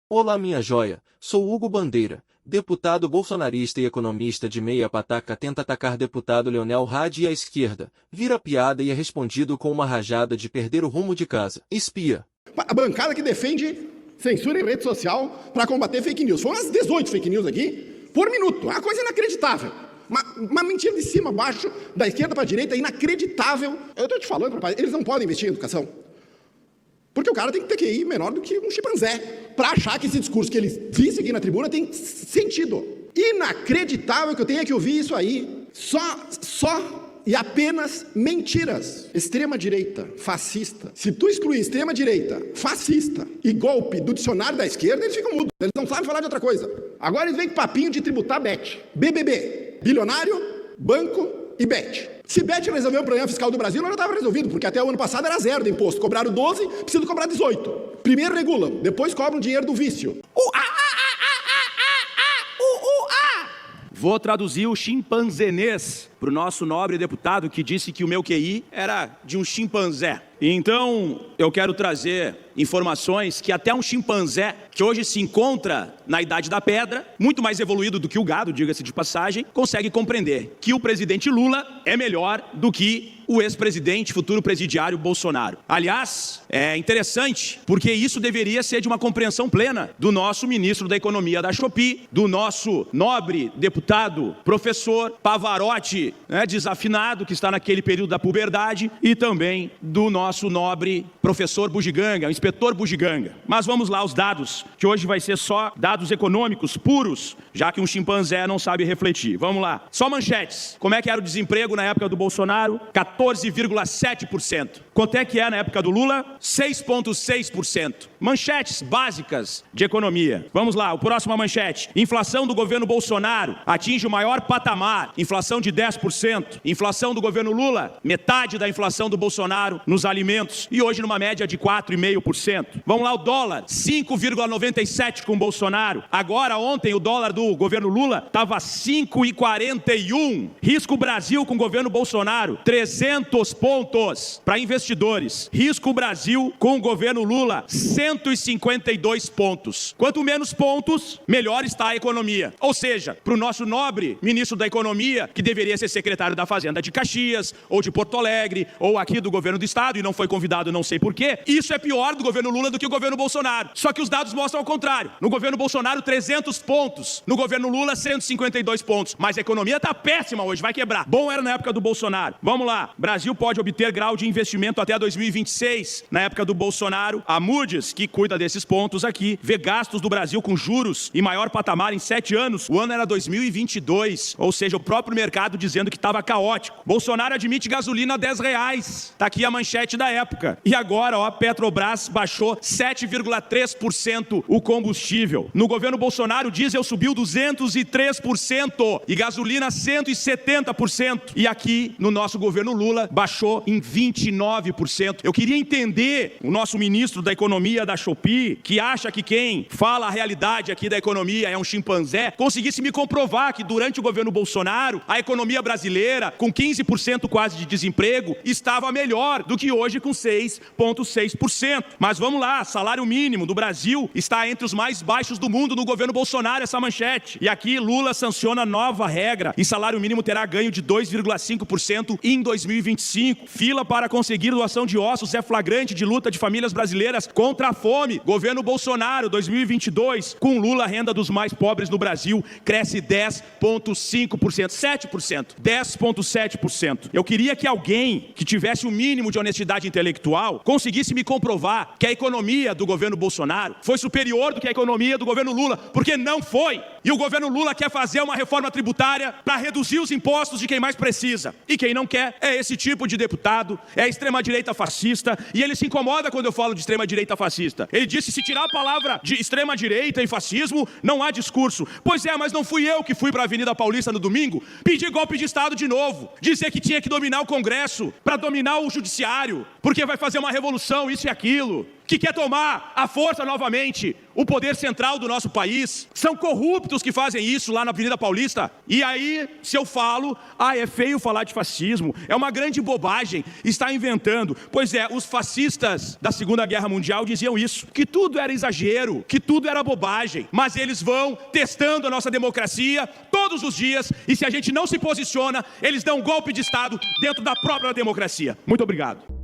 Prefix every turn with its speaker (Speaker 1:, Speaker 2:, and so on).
Speaker 1: Olá minha joia, sou Hugo Bandeira, deputado bolsonarista e economista de meia pataca tenta atacar deputado Leonel Hadi e a esquerda, vira piada e é respondido com uma rajada de perder o rumo de casa. Espia.
Speaker 2: A bancada que defende censura em rede social para combater fake news. Foram umas 18 fake news aqui por minuto. É uma coisa inacreditável. Uma mentira de cima a baixo, da esquerda para a direita, inacreditável. Eu estou te falando, rapaz, eles não podem investir em educação. Porque o cara tem que ter QI menor do que um chimpanzé para achar que esse discurso que ele disse aqui na tribuna tem sentido. Inacreditável que eu tenha que ouvir isso aí. Só e apenas mentiras. Extrema-direita, fascista. Se tu excluir extrema-direita, fascista e golpe do dicionário da esquerda, eles ficam mudos. Eles não sabem falar de outra coisa. Agora eles vêm com papinho de tributar BET. BBB, bilionário, banco e BET. Se BET resolver o problema fiscal do Brasil, não já estava resolvido, porque até o ano passado era 0 de imposto. Cobraram 12, precisam cobrar 18. Primeiro regulam, depois cobram dinheiro do vício.
Speaker 3: Vou traduzir o chimpanzenês para o nosso nobre deputado que disse que o meu QI era de um chimpanzé. Então, eu quero trazer informações que até um chimpanzé, que hoje se encontra na idade da pedra, muito mais evoluído do que o gado, diga-se de passagem, consegue compreender que o presidente Lula é melhor do que o ex-presidente, futuro presidiário Bolsonaro. Aliás, é interessante, porque isso deveria ser de uma compreensão plena do nosso ministro da Economia da Shopee, do nosso nobre deputado, professor Pavarotti, desafinado, que está naquele período da puberdade, e também do nosso nobre professor Bugiganga, o inspetor Bugiganga. Mas vamos lá aos dados, que hoje vai ser só dados econômicos puros, já que um chimpanzé não sabe refletir. Vamos lá. Só manchetes. Como é que era o desemprego na época do Bolsonaro? 14,7%. Quanto é que é na época do Lula? 6,6%. Manchetes básicas de economia. Vamos lá, a próxima manchete. Inflação do governo Bolsonaro atinge o maior patamar. Inflação de 10%. Inflação do governo Lula, metade da inflação do Bolsonaro nos alimentos. E hoje numa média de 4,5%. Vamos lá, o dólar, 5,97 com o Bolsonaro. Agora, ontem, o dólar do governo Lula estava 5,41. Risco Brasil com o governo Bolsonaro, 300 pontos para investidores. Risco Brasil com o governo Lula, 152 pontos. Quanto menos pontos, melhor está a economia. Ou seja, para o nosso nobre ministro da Economia, que deveria ser secretário da Fazenda de Caxias, ou de Porto Alegre, ou aqui do governo do estado, e não foi convidado, não sei porquê, isso é pior do governo Lula do que o governo Bolsonaro. Só que os dados mostram ao contrário. No governo Bolsonaro, 300 pontos. No governo Lula, 152 pontos. Mas a economia está péssima hoje, vai quebrar. Bom era na época do Bolsonaro. Vamos lá. Brasil pode obter grau de investimento até 2026. Na época do Bolsonaro, a Moody's, que cuida desses pontos aqui, vê gastos do Brasil com juros em maior patamar em 7 anos. O ano era 2022. Ou seja, o próprio mercado dizendo que estava caótico. Bolsonaro admite gasolina a R$10. Tá aqui a manchete da época. E agora, a Petrobras baixou 7,3% o combustível. No governo Bolsonaro, o diesel subiu 203% e gasolina 170%. E aqui, no nosso governo Lula, baixou em 29%. Eu queria entender o nosso ministro da Economia da Shopee, que acha que quem fala a realidade aqui da economia é um chimpanzé, conseguisse me comprovar que durante o governo Bolsonaro, a economia brasileira, com 15% quase de desemprego, estava melhor do que hoje com 6,6%. Mas vamos lá, salário mínimo do Brasil está entre os mais baixos do mundo no governo Bolsonaro, essa manchete. E aqui Lula sanciona nova regra e salário mínimo terá ganho de 2,5% em 2025. Fila para conseguir doação de ossos é flagrante de luta de famílias brasileiras contra a fome. Governo Bolsonaro, 2022, com Lula, a renda dos mais pobres no Brasil cresce 10,5%, 7%, 10,7%. Eu queria que alguém que tivesse o mínimo de honestidade intelectual conseguisse me comprovar que a economia do governo Bolsonaro foi superior do que a economia do governo Lula, porque não foi. E o governo Lula quer fazer uma reforma tributária para reduzir os impostos de quem mais precisa. E quem não quer é esse tipo de deputado, é a extrema-direita fascista, e ele se incomoda quando eu falo de extrema-direita fascista. Ele disse, se tirar a palavra de extrema-direita e fascismo, não há discurso. Pois é, mas não fui eu que fui para a Avenida Paulista no domingo pedir golpe de Estado de novo, dizer que tinha que dominar o Congresso para dominar o Judiciário, porque vai fazer uma revolução, isso e aquilo, que quer tomar à força novamente o poder central do nosso país. São corruptos que fazem isso lá na Avenida Paulista. E aí, se eu falo, é feio falar de fascismo, é uma grande bobagem, está inventando. Pois é, os fascistas da Segunda Guerra Mundial diziam isso, que tudo era exagero, que tudo era bobagem, mas eles vão testando a nossa democracia todos os dias, e se a gente não se posiciona, eles dão um golpe de Estado dentro da própria democracia. Muito obrigado.